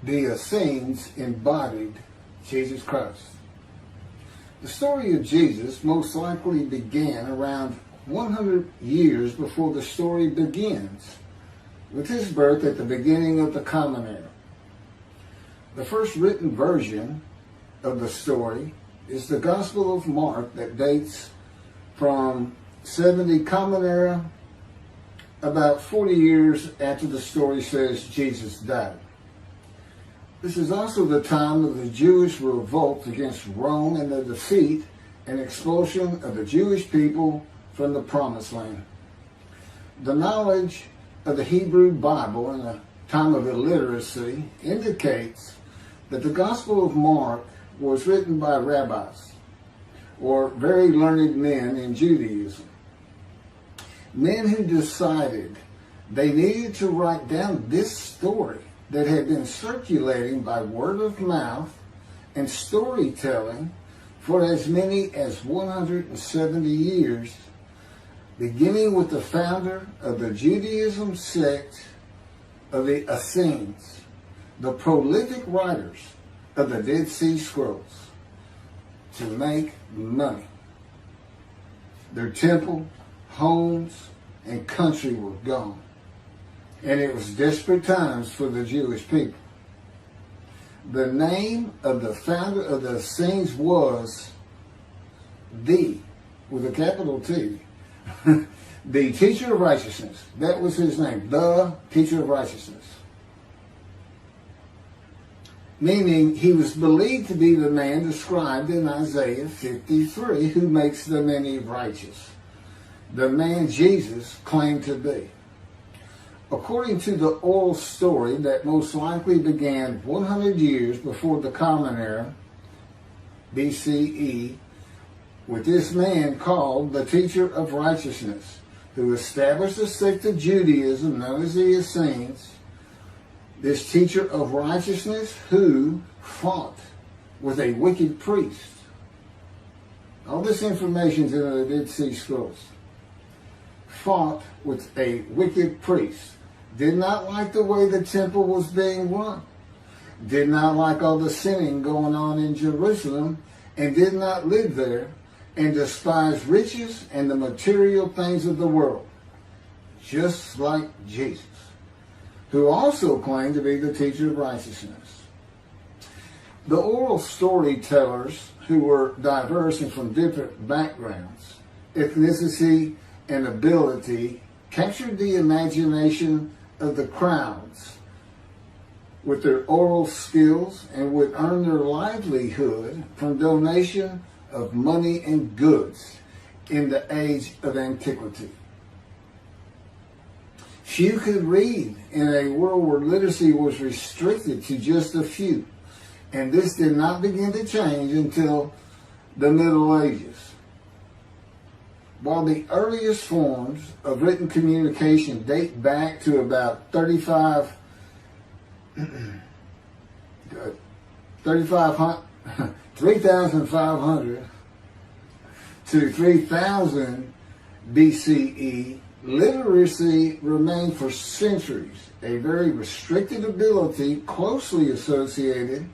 the Essenes embodied Jesus Christ. The story of Jesus most likely began around 100 years before the story begins, with his birth at the beginning of the Common Era. The first written version of the story is the Gospel of Mark that dates from 70 Common Era, about 40 years after the story says Jesus died. This is also the time of the Jewish revolt against Rome and the defeat and expulsion of the Jewish people from the Promised Land. The knowledge of the Hebrew Bible in a time of illiteracy indicates that the Gospel of Mark was written by rabbis, or very learned men in Judaism. Men who decided they needed to write down this story that had been circulating by word of mouth and storytelling for as many as 170 years, beginning with the founder of the Judaism sect of the Essenes, the prolific writers of the Dead Sea Scrolls, to make money. Their temple, homes, and country were gone. And it was desperate times for the Jewish people. The name of the founder of the Essenes was with a capital T, the teacher of righteousness. That was his name, the teacher of righteousness. Meaning he was believed to be the man described in Isaiah 53 who makes the many righteous. The man Jesus claimed to be. According to the oral story that most likely began 100 years before the Common Era, BCE, with this man called the teacher of righteousness, who established a sect of Judaism known as the Essenes, this teacher of righteousness who fought with a wicked priest. All this information is in the Dead Sea Scrolls. Fought with a wicked priest. Did not like the way the temple was being run. Did not like all the sinning going on in Jerusalem, and did not live there, and despised riches and the material things of the world, just like Jesus, who also claimed to be the teacher of righteousness. The oral storytellers, who were diverse and from different backgrounds, ethnicity, and ability, captured the imagination of the crowds with their oral skills and would earn their livelihood from donation of money and goods in the age of antiquity. Few could read in a world where literacy was restricted to just a few, and this did not begin to change until the Middle Ages. While the earliest forms of written communication date back to about 3,500 to 3000 BCE, literacy remained for centuries a very restricted ability closely associated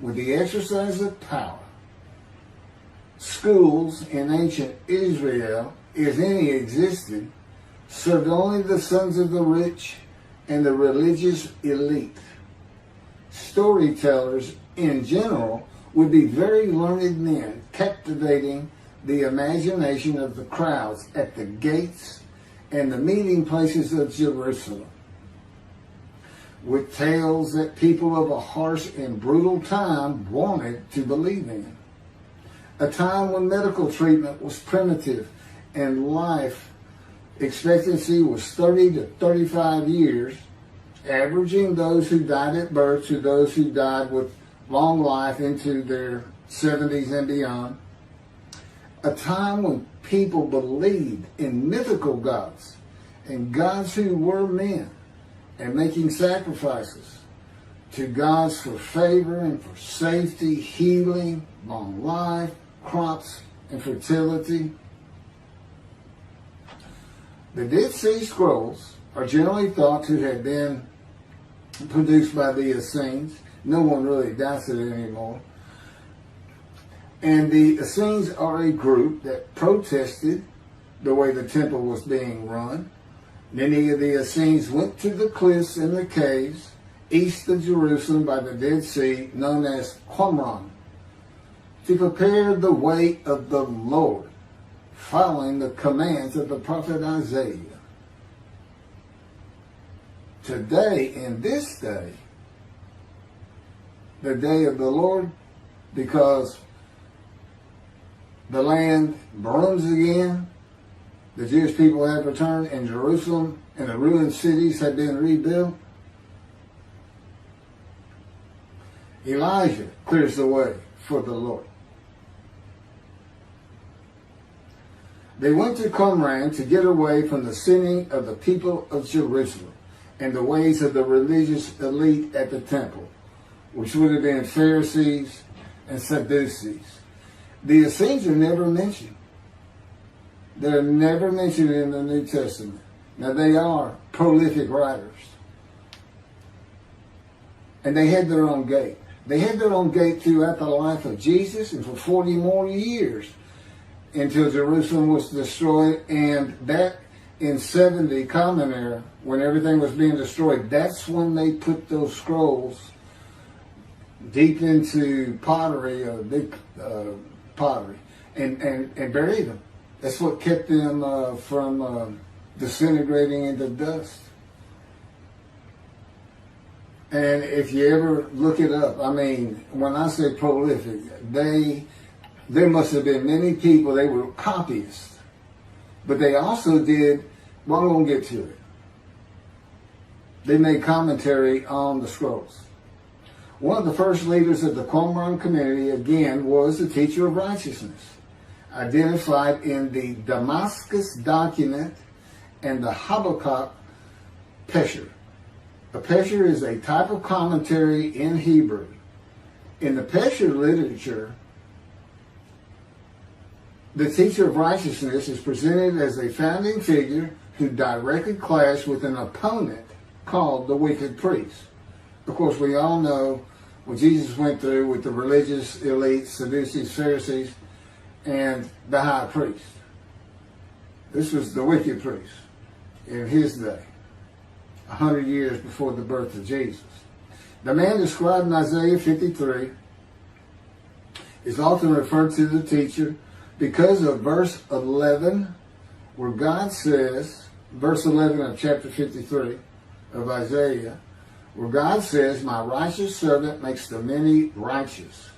with the exercise of power. Schools in ancient Israel, if any existed, served only the sons of the rich and the religious elite. Storytellers, in general, would be very learned men, captivating the imagination of the crowds at the gates and the meeting places of Jerusalem, with tales that people of a harsh and brutal time wanted to believe in. A time when medical treatment was primitive and life expectancy was 30 to 35 years, averaging those who died at birth to those who died with long life into their 70s and beyond. A time when people believed in mythical gods and gods who were men and making sacrifices to gods for favor and for safety, healing, long life, crops, and fertility. The Dead Sea Scrolls are generally thought to have been produced by the Essenes. No one really doubts it anymore. And the Essenes are a group that protested the way the temple was being run. Many of the Essenes went to the cliffs and the caves east of Jerusalem by the Dead Sea, known as Qumran, to prepare the way of the Lord, following the commands of the prophet Isaiah. Today, in this day, the day of the Lord, because the land burns again, the Jewish people have returned, and Jerusalem and the ruined cities have been rebuilt. Elijah clears the way for the Lord. They went to Qumran to get away from the sinning of the people of Jerusalem and the ways of the religious elite at the temple, which would have been Pharisees and Sadducees. The Essenes are never mentioned. They're never mentioned in the New Testament. Now, they are prolific writers. And they had their own gate. They had their own gate throughout the life of Jesus and for 40 more years until Jerusalem was destroyed. And that in 70 Common Era, when everything was being destroyed, that's when they put those scrolls deep into pottery, big pottery, and buried them. That's what kept them from disintegrating into dust. And if you ever look it up, I mean, when I say prolific, there must have been many people, they were copyists. But they also did, well, I'm going to get to it. They made commentary on the scrolls. One of the first leaders of the Qumran community, again, was the teacher of righteousness, identified in the Damascus document and the Habakkuk Pesher. A Pesher is a type of commentary in Hebrew. In the Pesher literature, the teacher of righteousness is presented as a founding figure who directly clashed with an opponent called the wicked priest. Of course, we all know what Jesus went through with the religious elite, Sadducees, Pharisees, and the high priest. This was the wicked priest in his day, 100 years before the birth of Jesus. The man described in Isaiah 53 is often referred to the teacher because of verse 11, where God says, verse 11 of chapter 53 of Isaiah, where God says, "My righteous servant makes the many righteous."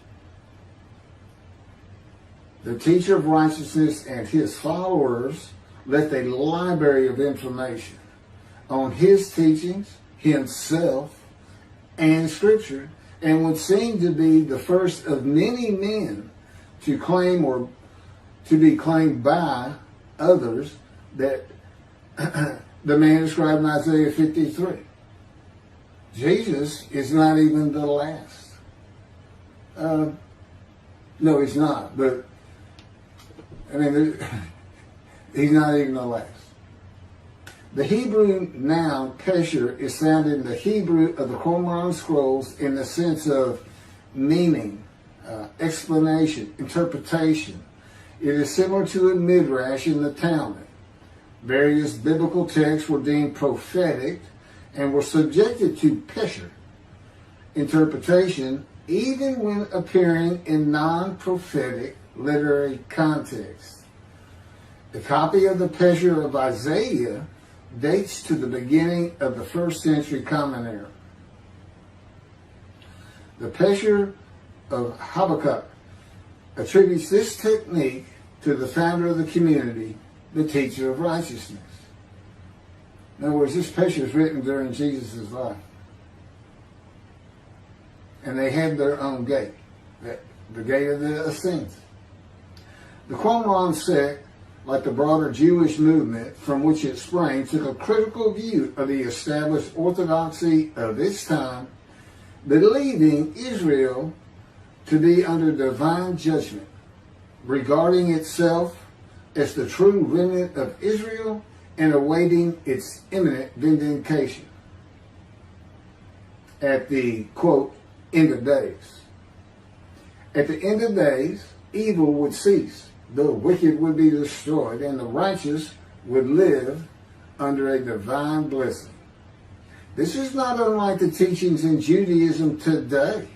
The teacher of righteousness and his followers left a library of information on his teachings, himself, and Scripture, and would seem to be the first of many men to claim or to be claimed by others that the man described in Isaiah 53. Jesus is not even the last. No, he's not. But, I mean, he's not even the last. The Hebrew noun pesher is found in the Hebrew of the Qumran scrolls in the sense of meaning, explanation, interpretation. It is similar to a midrash in the Talmud. Various biblical texts were deemed prophetic and were subjected to pesher interpretation, even when appearing in non-prophetic literary context. The copy of the pesher of Isaiah dates to the beginning of the 1st century Common Era. The pesher of Habakkuk attributes this technique to the founder of the community, the teacher of righteousness. In other words, this pesher is written during Jesus' life. And they had their own gate, the gate of the Essenes. The Qumran sect, like the broader Jewish movement from which it sprang, took a critical view of the established orthodoxy of its time, believing Israel to be under divine judgment, regarding itself as the true remnant of Israel and awaiting its imminent vindication. at the, quote, end of days. At the end of days, evil would cease, the wicked would be destroyed, and the righteous would live under a divine blessing. This is not unlike the teachings in Judaism today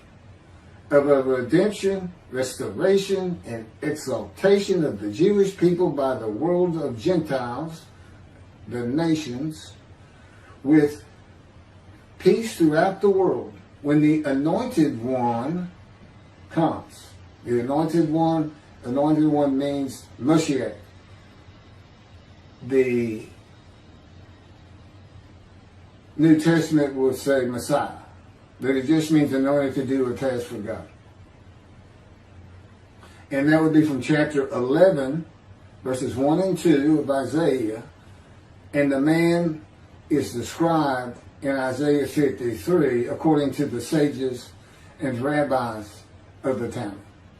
of a redemption, restoration, and exaltation of the Jewish people by the world of Gentiles, the nations, with peace throughout the world when the anointed one comes. The anointed one means Mashiach. The New Testament will say Messiah, but it just means anointed to do a task for God. And that would be from chapter 11, verses 1 and 2 of Isaiah. And the man is described in Isaiah 53 according to the sages and rabbis of the time.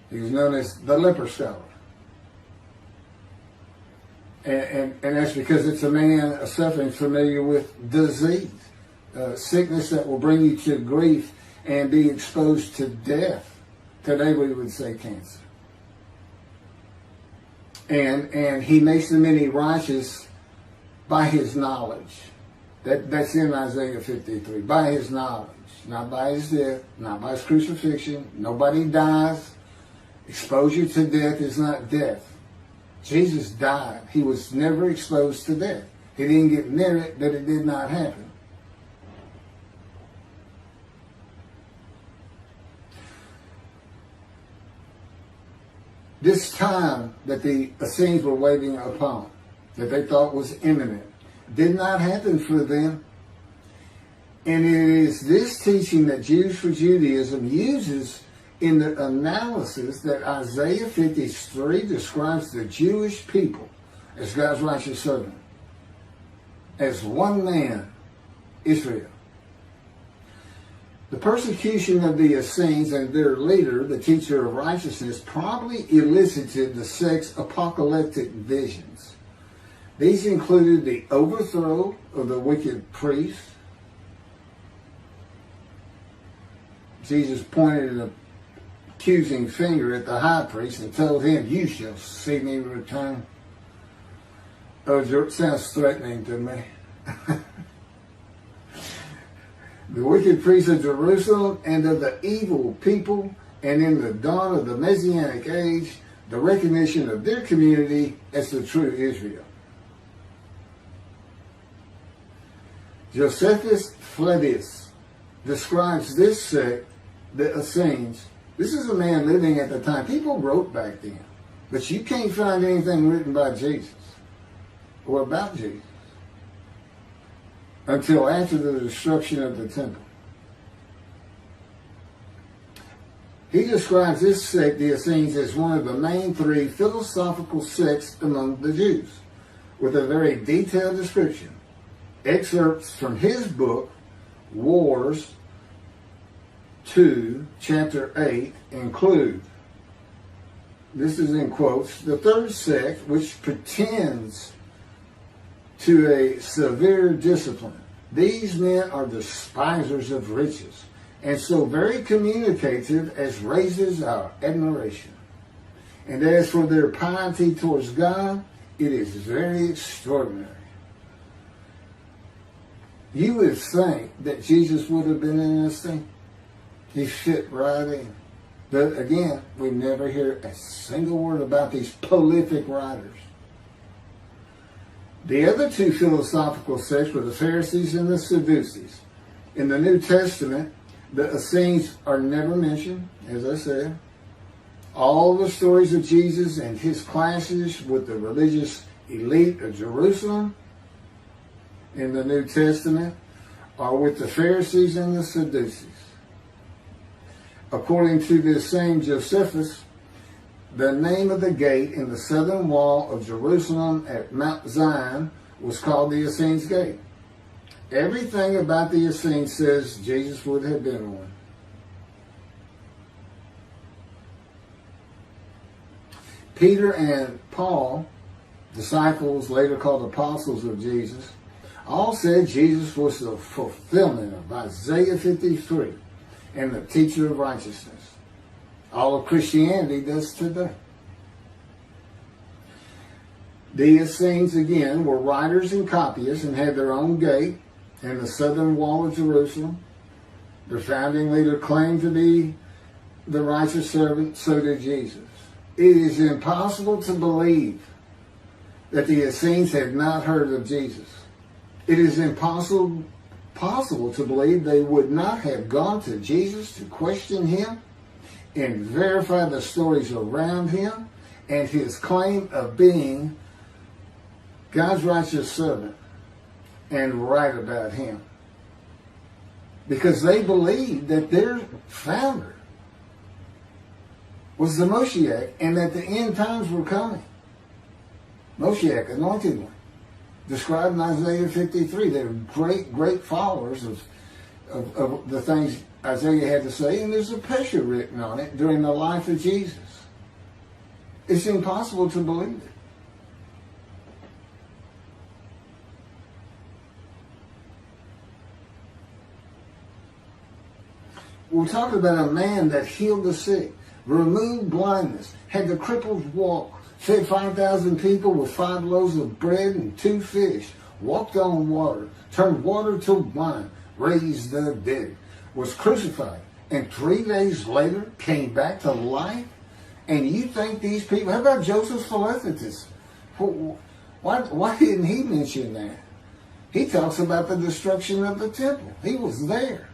He was known as the leper scholar. And that's because it's a man suffering familiar with disease, sickness that will bring you to grief and be exposed to death. Today we would say cancer. And he makes the many righteous by his knowledge. That's in Isaiah 53. By his knowledge. Not by his death. Not by his crucifixion. Nobody dies. Exposure to death is not death. Jesus died. He was never exposed to death. He didn't get near it, but it did not happen. This time that the Essenes were waiting upon, that they thought was imminent, did not happen for them. And it is this teaching that Jews for Judaism uses in the analysis that Isaiah 53 describes the Jewish people as God's righteous servant, as one man, Israel. The persecution of the Essenes and their leader, the teacher of righteousness, probably elicited the sect's apocalyptic visions. These included the overthrow of the wicked priests. Jesus pointed an accusing finger at the high priest and told him, "You shall see me return." Oh, it sounds threatening to me. The wicked priests of Jerusalem and of the evil people, and in the dawn of the Messianic age, the recognition of their community as the true Israel. Josephus Flavius describes this sect, the Essenes. This is a man living at the time. People wrote back then, but you can't find anything written by Jesus or about Jesus until after the destruction of the temple. He describes this sect, the Essenes, as one of the main three philosophical sects among the Jews, with a very detailed description. Excerpts from his book, Wars 2, chapter 8, include, this is in quotes, the third sect, which pretends to a severe discipline. These men are despisers of riches, and so very communicative as raises our admiration. And as for their piety towards God, it is very extraordinary. You would think that Jesus would have been in this thing. He fit right in. But again, we never hear a single word about these prolific writers. The other two philosophical sects were the Pharisees and the Sadducees. In the New Testament, the Essenes are never mentioned, as I said. All the stories of Jesus and his clashes with the religious elite of Jerusalem in the New Testament are with the Pharisees and the Sadducees. According to this same Josephus, the name of the gate in the southern wall of Jerusalem at Mount Zion was called the Essenes Gate. Everything about the Essenes says Jesus would have been one. Peter and Paul, disciples later called apostles of Jesus, all said Jesus was the fulfillment of Isaiah 53 and the teacher of righteousness. All of Christianity does today. The Essenes, again, were writers and copyists and had their own gate in the southern wall of Jerusalem. Their founding leader claimed to be the righteous servant, so did Jesus. It is impossible to believe that the Essenes had not heard of Jesus. It is impossible to believe they would not have gone to Jesus to question him and verify the stories around him and his claim of being God's righteous servant and right about him. Because they believed that their founder was the Moshiach and that the end times were coming. Moshiach, anointed one, described in Isaiah 53. They're great followers of the things Isaiah had to say, and there's a picture written on it during the life of Jesus. It's impossible to believe it. We're talking about a man that healed the sick, removed blindness, had the cripples walk, fed 5,000 people with 5 loaves of bread and 2 fish, walked on water, turned water to wine, raised the dead, was crucified, and 3 days later came back to life? And you think these people, how about Joseph Philadelphus? Why didn't he mention that? He talks about the destruction of the temple. He was there.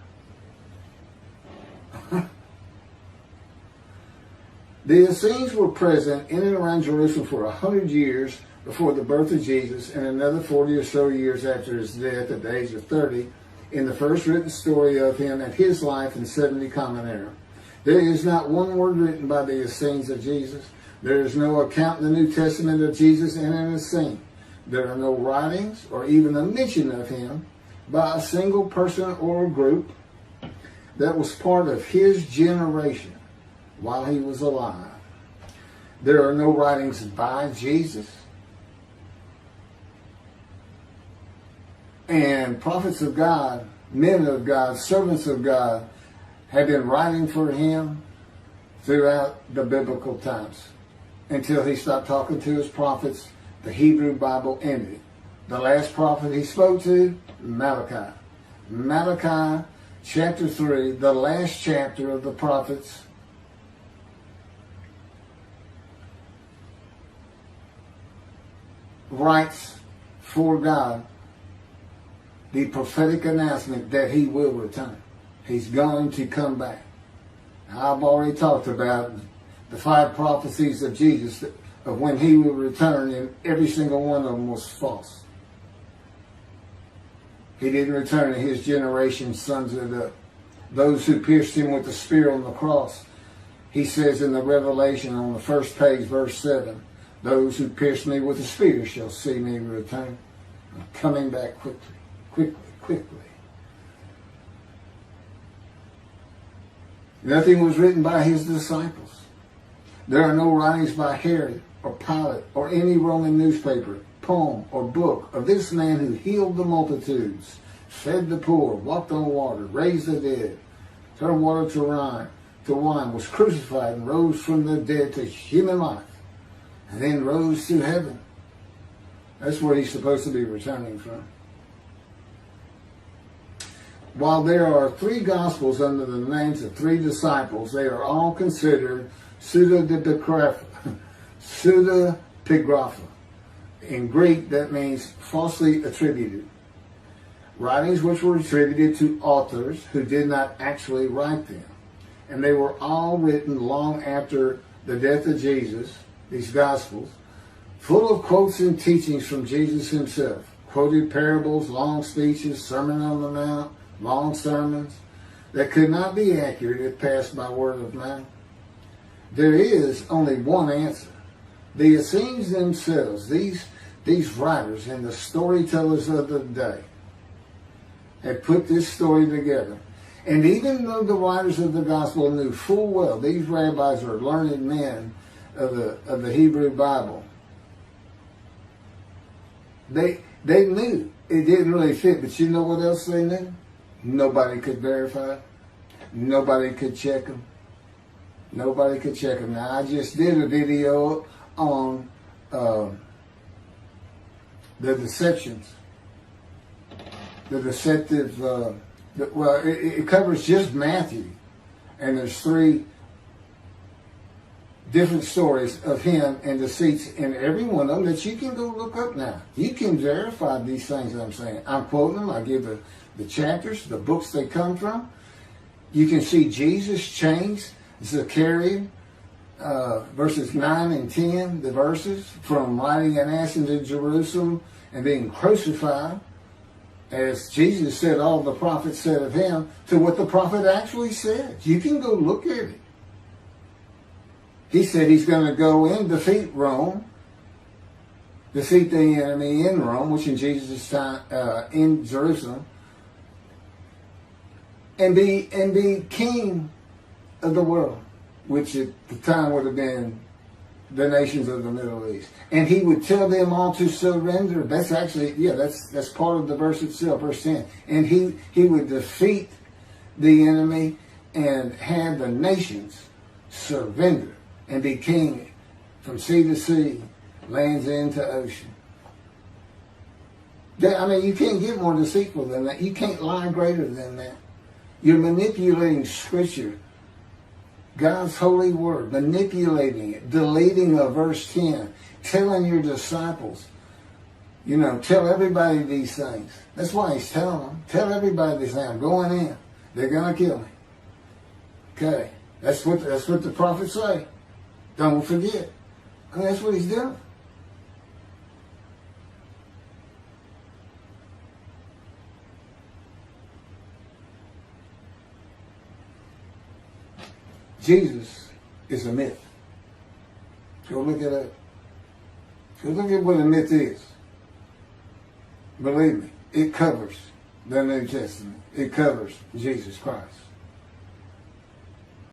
The Essenes were present in and around Jerusalem for 100 years before the birth of Jesus and another 40 or so years after his death at the age of 30 in the first written story of him and his life in 70 Common Era. There is not one word written by the Essenes of Jesus. There is no account in the New Testament of Jesus and an Essene. There are no writings or even a mention of him by a single person or group that was part of his generation while he was alive. There are no writings by Jesus. And prophets of God, men of God, servants of God have been writing for him throughout the biblical times until he stopped talking to his prophets. The Hebrew Bible ended. The last prophet he spoke to, Malachi. Malachi chapter 3, the last chapter of the prophets, writes for God the prophetic announcement that he will return. He's going to come back. Now, I've already talked about the 5 prophecies of Jesus of when he will return, and every single one of them was false. He didn't return to his generation, sons of those who pierced him with the spear on the cross. He says in the Revelation on the first page, verse 7, those who pierced me with the spear shall see me return. I'm coming back quickly. Nothing was written by his disciples. There are no writings by Herod or Pilate or any Roman newspaper, poem, or book of this man who healed the multitudes, fed the poor, walked on water, raised the dead, turned water to wine, was crucified and rose from the dead to human life, and then rose to heaven. That's where he's supposed to be returning from. While there are 3 Gospels under the names of 3 disciples, they are all considered pseudepigrapha. In Greek, that means falsely attributed. Writings which were attributed to authors who did not actually write them. And they were all written long after the death of Jesus, these Gospels, full of quotes and teachings from Jesus himself. Quoted parables, long speeches, Sermon on the Mount, long sermons that could not be accurate if passed by word of mouth. There is only one answer. The Essenes themselves, these writers and the storytellers of the day, had put this story together. And even though the writers of the gospel knew full well these rabbis are learned men of the Hebrew Bible, they knew it didn't really fit. But you know what else they knew? Nobody could verify. Nobody could check them. Nobody could check them. Now, I just did a video on the deceptions. The deceptive, it covers just Matthew. And there's 3 different stories of him and deceits in every one of them that you can go look up now. You can verify these things that I'm saying. I'm quoting them. I give the chapters, the books they come from. You can see Jesus changed Zechariah, verses 9 and 10, the verses, from riding an ass into Jerusalem and being crucified, as Jesus said all the prophets said of him, to what the prophet actually said. You can go look at it. He said he's going to go in, defeat Rome, defeat the enemy in Rome, which in Jesus' time, in Jerusalem, and be king of the world, which at the time would have been the nations of the Middle East. And he would tell them all to surrender. That's actually, that's part of the verse itself, verse 10. And he would defeat the enemy and have the nations surrender and be king from sea to sea, lands into ocean. I mean, you can't get more deceitful than that. You can't lie greater than that. You're manipulating Scripture, God's holy word, manipulating it, deleting a verse 10, telling your disciples, tell everybody these things. That's why he's telling them. Tell everybody these things. I'm going in. They're going to kill me. Okay. That's what the prophets say. Don't forget. I mean, that's what he's doing. Jesus is a myth. Go look at it. Go look at what a myth is. Believe me, it covers the New Testament. It covers Jesus Christ.